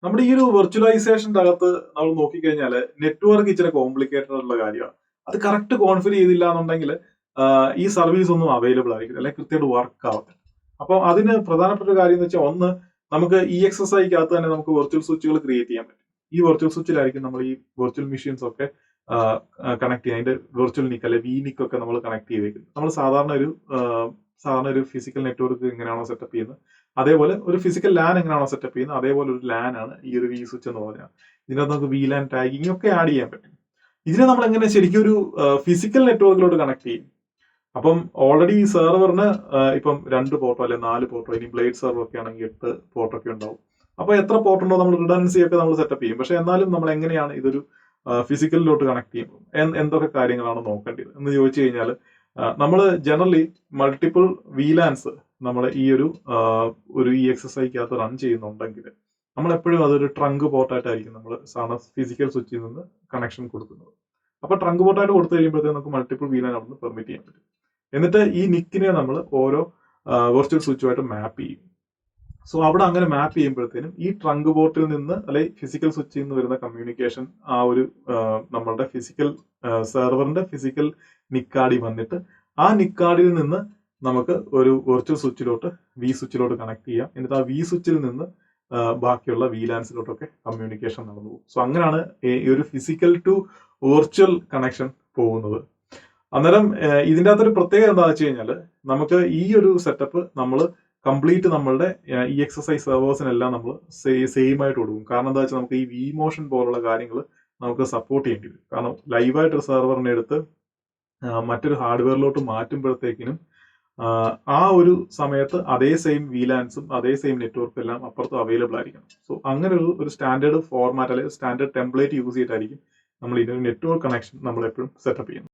നമ്മുടെ ഈ ഒരു വെർച്വലൈസേഷൻ്റെ അകത്ത് നമ്മൾ നോക്കിക്കഴിഞ്ഞാൽ നെറ്റ്വർക്ക് ഇച്ചിരി കോംപ്ലിക്കേറ്റഡ് ആയിട്ടുള്ള കാര്യമാണ്. അത് കറക്റ്റ് കോൺഫിഗർ ചെയ്തില്ല എന്നുണ്ടെങ്കിൽ ഈ സർവീസ് ഒന്നും അവൈലബിൾ ആയിരിക്കും, അല്ലെങ്കിൽ കൃത്യമായിട്ട് വർക്ക് ആവത്തില്ല. അപ്പോൾ അതിന് പ്രധാനപ്പെട്ട ഒരു കാര്യം എന്ന് വെച്ചാൽ, ഒന്ന്, നമുക്ക് EXSIക്കകത്ത് തന്നെ നമുക്ക് വെർച്വൽ സ്വിച്ചുകൾ ക്രിയേറ്റ് ചെയ്യാൻ പറ്റും. ഈ വെർച്വൽ സ്വിച്ചിലായിരിക്കും നമ്മൾ ഈ വെർച്വൽ മെഷീൻസ് ഒക്കെ കണക്ട് ചെയ്യുക. അതിന്റെ വെർച്വൽ നിക്ക് അല്ലെ VNIC ഒക്കെ നമ്മൾ കണക്ട് ചെയ്തേക്കും. നമ്മൾ സാധാരണ ഒരു ഫിസിക്കൽ നെറ്റ്വർക്ക് എങ്ങനെയാണോ സെറ്റപ്പ് ചെയ്യുന്നത്, അതേപോലെ ഒരു ഫിസിക്കൽ ലാൻ എങ്ങനെയാണോ സെറ്റപ്പ് ചെയ്യുന്നത്, അതേപോലെ ഒരു ലാൻ ആണ് ഈ ഒരു vSwitch എന്ന് പറഞ്ഞാൽ. ഇതിനകത്ത് നമുക്ക് VLAN ടാഗിങ് ഒക്കെ ആഡ് ചെയ്യാൻ പറ്റും. ഇതിനെ നമ്മൾ എങ്ങനെ ശരിക്കും ഒരു ഫിസിക്കൽ നെറ്റ്വർക്കിലോട്ട് കണക്ട് ചെയ്യും? അപ്പം ഓൾറെഡി ഈ സെർവറിന് ഇപ്പം 2 പോർട്ടോ അല്ലെങ്കിൽ 4 പോർട്ടോ, ഇനി ബ്ലേഡ് സെർവർ ഒക്കെ ആണെങ്കിൽ 8 പോർട്ടൊക്കെ ഉണ്ടാവും. അപ്പൊ എത്ര പോർട്ട് ഉണ്ടോ നമ്മൾ റിഡൻഡൻസി ഒക്കെ നമ്മൾ സെറ്റപ്പ് ചെയ്യും. പക്ഷെ എന്നാലും നമ്മൾ എങ്ങനെയാണ് ഇതൊരു ഫിസിക്കലിലോട്ട് കണക്ട് ചെയ്യുമ്പോൾ എന്തൊക്കെ കാര്യങ്ങളാണ് നോക്കേണ്ടത് എന്ന് ചോദിച്ചു കഴിഞ്ഞാൽ, നമ്മൾ ജനറലി മൾട്ടിപ്പിൾ VLANs നമ്മൾ ഈ ഒരു EXSIക്കകത്ത് റൺ ചെയ്യുന്നുണ്ടെങ്കിൽ നമ്മൾ എപ്പോഴും അതൊരു ട്രങ്ക് പോർട്ടായിട്ടായിരിക്കും നമ്മൾ സാധാരണ ഫിസിക്കൽ സ്വിച്ചിൽ നിന്ന് കണക്ഷൻ കൊടുക്കുന്നത്. അപ്പൊ ട്രങ്ക് പോർട്ടായിട്ട് കൊടുത്തു കഴിയുമ്പോഴത്തേക്ക് നമുക്ക് മൾട്ടിപ്പിൾ VLAN അവിടെ നിന്ന് പെർമിറ്റ് ചെയ്യാൻ പറ്റും. എന്നിട്ട് ഈ നിക്കിനെ നമ്മൾ ഓരോ വെർച്വൽ സ്വിച്ചുമായിട്ട് മാപ്പ് ചെയ്യും. സോ അവിടെ അങ്ങനെ മാപ്പ് ചെയ്യുമ്പോഴത്തേനും ഈ ട്രങ്ക് പോർട്ടിൽ നിന്ന് അല്ലെങ്കിൽ ഫിസിക്കൽ സ്വിച്ചിൽ നിന്ന് വരുന്ന കമ്മ്യൂണിക്കേഷൻ ആ ഒരു നമ്മളുടെ ഫിസിക്കൽ സെർവറിന്റെ ഫിസിക്കൽ നിക്കാടി വന്നിട്ട് ആ നിക്കാടിൽ നിന്ന് നമുക്ക് ഒരു വെർച്വൽ സ്വിച്ചിലോട്ട് vSwitchലോട്ട് കണക്ട് ചെയ്യാം. എന്നിട്ട് ആ vSwitchൽ നിന്ന് ബാക്കിയുള്ള VLANസിലോട്ടൊക്കെ കമ്മ്യൂണിക്കേഷൻ നടന്നു പോകും. സോ അങ്ങനെയാണ് ഈ ഒരു ഫിസിക്കൽ ടു വെർച്വൽ കണക്ഷൻ പോകുന്നത്. അന്നേരം ഇതിൻ്റെ അകത്തൊരു പ്രത്യേകത എന്താണെന്ന് വെച്ച് കഴിഞ്ഞാൽ, നമുക്ക് ഈ ഒരു സെറ്റപ്പ് നമ്മൾ കംപ്ലീറ്റ് നമ്മളുടെ EXSI സെർവേഴ്സിനെല്ലാം നമ്മൾ സെയിം ആയിട്ട് കൊടുക്കും. കാരണം എന്താ വെച്ചാൽ നമുക്ക് ഈ vMotion പോലുള്ള കാര്യങ്ങൾ നമുക്ക് സപ്പോർട്ട് ചെയ്യേണ്ടി വരും. കാരണം ലൈവായിട്ടൊരു സെർവറിനെ എടുത്ത് മറ്റൊരു ഹാർഡ്വെയറിലോട്ട് മാറ്റുമ്പോഴത്തേക്കിനും ആ ഒരു സമയത്ത് അതേ സെയിം VLANസും അതേ സെയിം നെറ്റ്വർക്കും എല്ലാം അപ്പുറത്തും അവൈലബിൾ ആയിരിക്കണം. സോ അങ്ങനെ ഒരു സ്റ്റാൻഡേർഡ് ഫോർമാറ്റ് അല്ലെങ്കിൽ സ്റ്റാൻഡേർഡ് ടെംപ്ലേറ്റ് യൂസ് ചെയ്തിട്ടായിരിക്കും നമ്മൾ ഇതിനൊരു നെറ്റ്വർക്ക് കണക്ഷൻ നമ്മൾ എപ്പോഴും സെറ്റപ്പ് ചെയ്യുന്നത്.